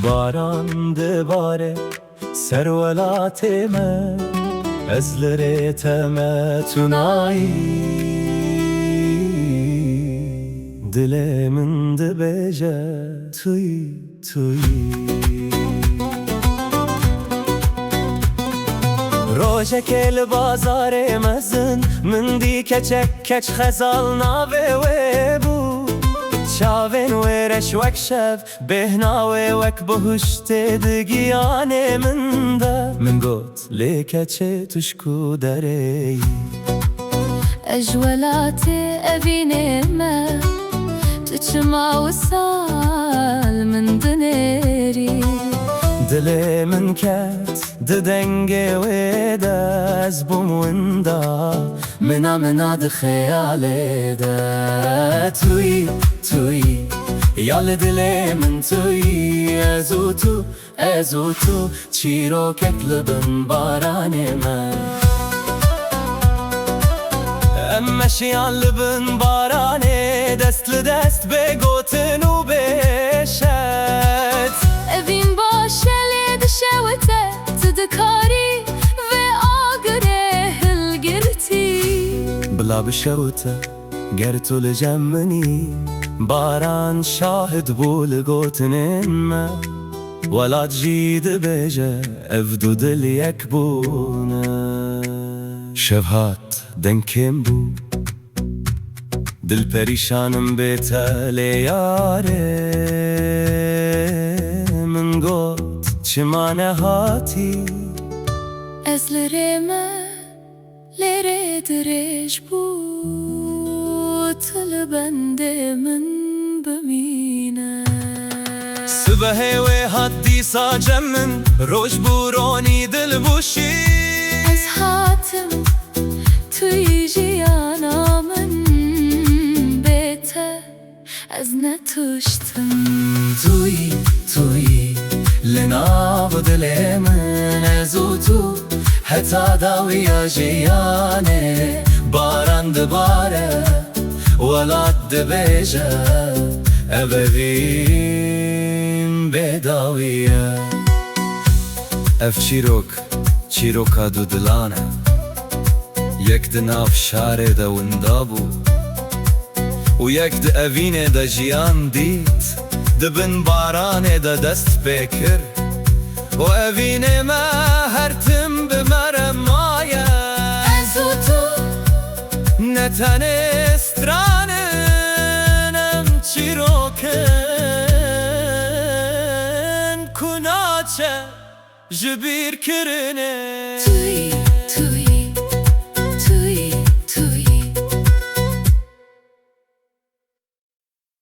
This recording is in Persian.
باران دباره سر ولاتمه از لريتمه تونایی دل من دبیجه توی روژه کل بازار مزن من دی کچ خزال ناوه و بو چاوین ورش وک شب بهناوه وک بهشت دگیانه من ده من گوت لیکچه تشکو داره اجولات اوینه ما تچما وسال من دنری دل من کت ددنگه و دز بموندا منا دخیاله ده توی یال دل من توی ازو تو چیرو کتلبن باران من امشیان لبن بارانه دست لدست بگوتن و بشت اوین باشه لید شوته تدکاری و آگره هلگرتی بلا بشوته گرتو لجمنی باران شاهد بول گوتن ما ولا تجید بجه افدو دل یک بونه شبهات دنکم بو دل پریشانم بیتا لیاره من گوت چمانه هاتی از لرمه لره درش بو تل بنده من بمینه سبه و حدی ساجم من روش بورونی دل بوشی از حاتم توی جیانا من بیته از نتوشتم توی لناب دل من ازو تو حتا داوی جیانه باران دباره ولاد دبیجه ابوین بداویه اف چیروکا دو دلانه یک دناف شاره دا وندا بو و یک د اوینه دا جیان دیت دبن بارانه دا دست بکر و اوینه ما هرتم بمرم آیه ازو تو نتن استرانم چیروکن کناچه جبیر کرنه